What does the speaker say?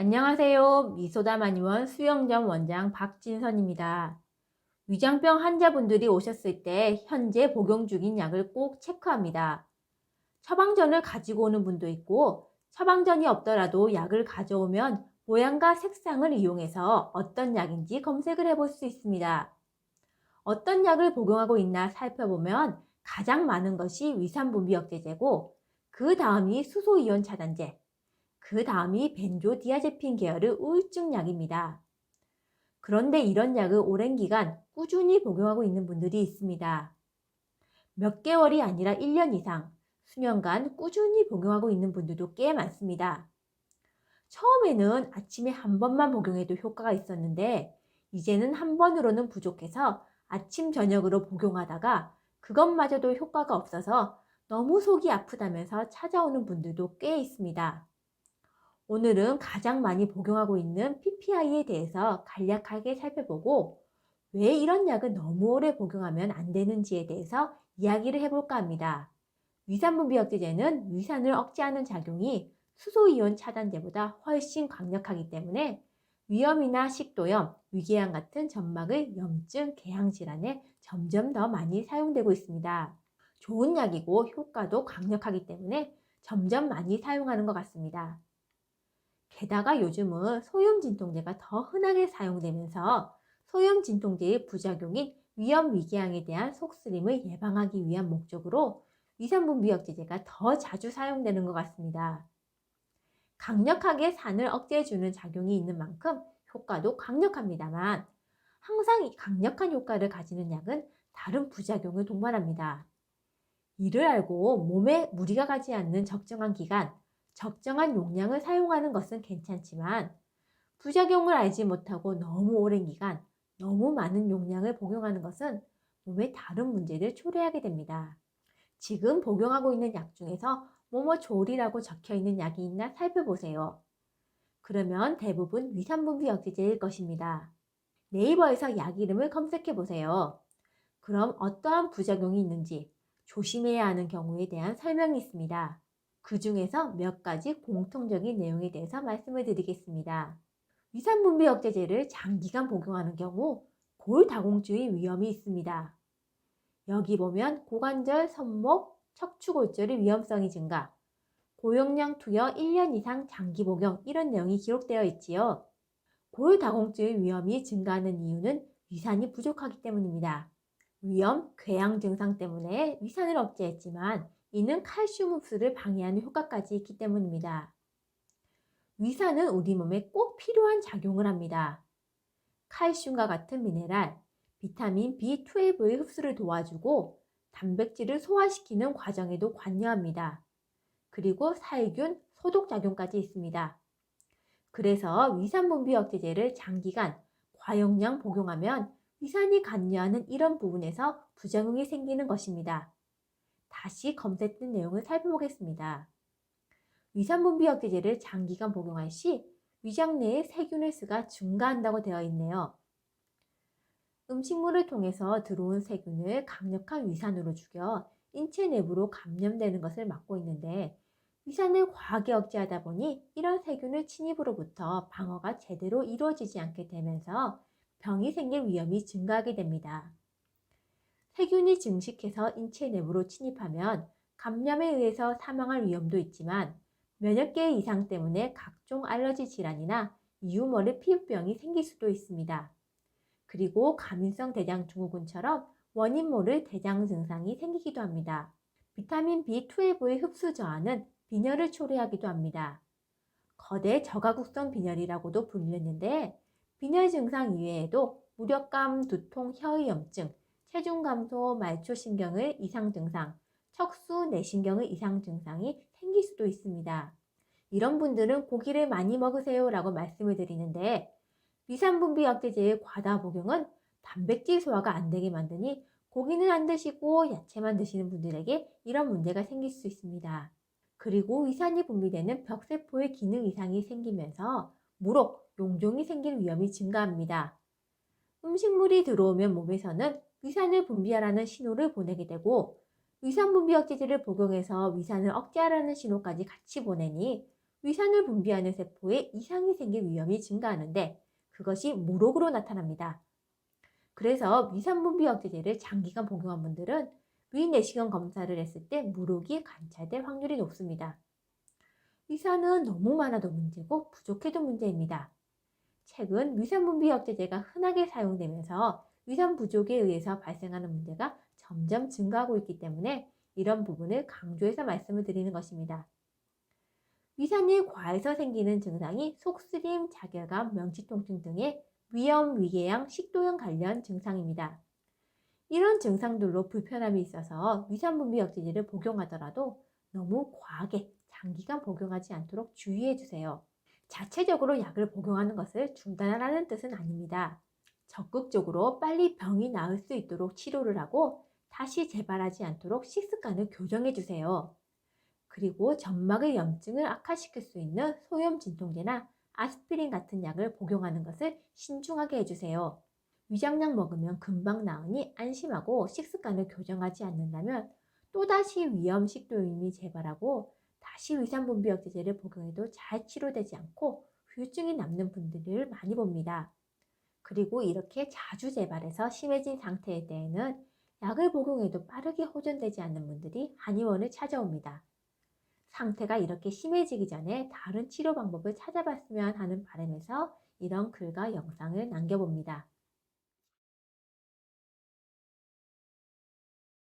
안녕하세요. 미소다마니원 수영점 원장 박진선입니다. 위장병 환자분들이 오셨을 때 현재 복용 중인 약을 꼭 체크합니다. 처방전을 가지고 오는 분도 있고 처방전이 없더라도 약을 가져오면 모양과 색상을 이용해서 어떤 약인지 검색을 해볼 수 있습니다. 어떤 약을 복용하고 있나 살펴보면 가장 많은 것이 위산분비역제제고 그 다음이 수소이온 차단제, 그 다음이 벤조디아제핀 계열의 우울증 약입니다. 그런데 이런 약을 오랜 기간 꾸준히 복용하고 있는 분들이 있습니다. 몇 개월이 아니라 1년 이상, 수년간 꾸준히 복용하고 있는 분들도 꽤 많습니다. 처음에는 아침에 한 번만 복용해도 효과가 있었는데 이제는 한 번으로는 부족해서 아침, 저녁으로 복용하다가 그것마저도 효과가 없어서 너무 속이 아프다면서 찾아오는 분들도 꽤 있습니다. 오늘은 가장 많이 복용하고 있는 PPI에 대해서 간략하게 살펴보고 왜 이런 약을 너무 오래 복용하면 안 되는지에 대해서 이야기를 해볼까 합니다. 위산분비역제제는 위산을 억제하는 작용이 수소이온 차단제보다 훨씬 강력하기 때문에 위염이나 식도염, 위궤양 같은 점막의 염증, 개양 질환에 점점 더 많이 사용되고 있습니다. 좋은 약이고 효과도 강력하기 때문에 점점 많이 사용하는 것 같습니다. 게다가 요즘은 소염 진통제가 더 흔하게 사용되면서 소염 진통제의 부작용인 위염 위궤양에 대한 속쓰림을 예방하기 위한 목적으로 위산분비역제제가 더 자주 사용되는 것 같습니다. 강력하게 산을 억제해주는 작용이 있는 만큼 효과도 강력합니다만 항상 이 강력한 효과를 가지는 약은 다른 부작용을 동반합니다. 이를 알고 몸에 무리가 가지 않는 적정한 기간, 적정한 용량을 사용하는 것은 괜찮지만 부작용을 알지 못하고 너무 오랜 기간, 너무 많은 용량을 복용하는 것은 몸에 다른 문제를 초래하게 됩니다. 지금 복용하고 있는 약 중에서 뭐뭐 조리라고 적혀 있는 약이 있나 살펴보세요. 그러면 대부분 위산분비역제제일 것입니다. 네이버에서 약 이름을 검색해 보세요. 그럼 어떠한 부작용이 있는지 조심해야 하는 경우에 대한 설명이 있습니다. 그 중에서 몇 가지 공통적인 내용에 대해서 말씀을 드리겠습니다. 위산분비역제제를 장기간 복용하는 경우 골다공증의 위험이 있습니다. 여기 보면 고관절, 손목, 척추골절의 위험성이 증가, 고용량 투여 1년 이상 장기 복용 이런 내용이 기록되어 있지요. 골다공증의 위험이 증가하는 이유는 위산이 부족하기 때문입니다. 위염, 궤양 증상 때문에 위산을 억제했지만 이는 칼슘 흡수를 방해하는 효과까지 있기 때문입니다. 위산은 우리 몸에 꼭 필요한 작용을 합니다. 칼슘과 같은 미네랄, 비타민 B12의 흡수를 도와주고 단백질을 소화시키는 과정에도 관여합니다. 그리고 살균, 소독작용까지 있습니다. 그래서 위산분비역제제를 장기간 과용량 복용하면 위산이 관여하는 이런 부분에서 부작용이 생기는 것입니다. 다시 검색된 내용을 살펴보겠습니다. 위산분비역제제를 장기간 복용할 시 위장 내의 세균의 수가 증가한다고 되어 있네요. 음식물을 통해서 들어온 세균을 강력한 위산으로 죽여 인체 내부로 감염되는 것을 막고 있는데 위산을 과하게 억제하다 보니 이런 세균의 침입으로부터 방어가 제대로 이루어지지 않게 되면서 병이 생길 위험이 증가하게 됩니다. 세균이 증식해서 인체 내부로 침입하면 감염에 의해서 사망할 위험도 있지만 면역계 이상 때문에 각종 알러지 질환이나 이유모를 피부병이 생길 수도 있습니다. 그리고 가민성 대장증후군처럼 원인 모를 대장 증상이 생기기도 합니다. 비타민 B12의 흡수 저하는 빈혈을 초래하기도 합니다. 거대 저가국성 빈혈이라고도 불리는데 빈혈 증상 이외에도 무력감, 두통, 혀의염증, 체중 감소, 말초신경의 이상 증상, 척수, 내신경의 이상 증상이 생길 수도 있습니다. 이런 분들은 고기를 많이 먹으세요 라고 말씀을 드리는데 위산분비역제제의 과다 복용은 단백질 소화가 안 되게 만드니 고기는 안 드시고 야채만 드시는 분들에게 이런 문제가 생길 수 있습니다. 그리고 위산이 분비되는 벽세포의 기능 이상이 생기면서 무록, 용종이 생길 위험이 증가합니다. 음식물이 들어오면 몸에서는 위산을 분비하라는 신호를 보내게 되고 위산분비역제제를 복용해서 위산을 억제하라는 신호까지 같이 보내니 위산을 분비하는 세포에 이상이 생길 위험이 증가하는데 그것이 무록으로 나타납니다. 그래서 위산 분비 억제제를 장기간 복용한 분들은 위내시경 검사를 했을 때 무록이 관찰될 확률이 높습니다. 위산은 너무 많아도 문제고 부족해도 문제입니다. 최근 위산 분비 억제제가 흔하게 사용되면서 위산 부족에 의해서 발생하는 문제가 점점 증가하고 있기 때문에 이런 부분을 강조해서 말씀을 드리는 것입니다. 위산이 과해서 생기는 증상이 속쓰림, 자결감, 명치통증 등의 위염, 위궤양, 식도염 관련 증상입니다. 이런 증상들로 불편함이 있어서 위산 분비 억제제를 복용하더라도 너무 과하게 장기간 복용하지 않도록 주의해 주세요. 자체적으로 약을 복용하는 것을 중단하라는 뜻은 아닙니다. 적극적으로 빨리 병이 나을 수 있도록 치료를 하고 다시 재발하지 않도록 식습관을 교정해 주세요. 그리고 점막의 염증을 악화시킬 수 있는 소염 진통제나 아스피린 같은 약을 복용하는 것을 신중하게 해주세요. 위장약 먹으면 금방 나으니 안심하고 식습관을 교정하지 않는다면 또다시 위염 식도염이 재발하고 다시 위산분비억제제를 복용해도 잘 치료되지 않고 후유증이 남는 분들을 많이 봅니다. 그리고 이렇게 자주 재발해서 심해진 상태일 때에는 약을 복용해도 빠르게 호전되지 않는 분들이 한의원을 찾아옵니다. 상태가 이렇게 심해지기 전에 다른 치료 방법을 찾아봤으면 하는 바람에서 이런 글과 영상을 남겨봅니다.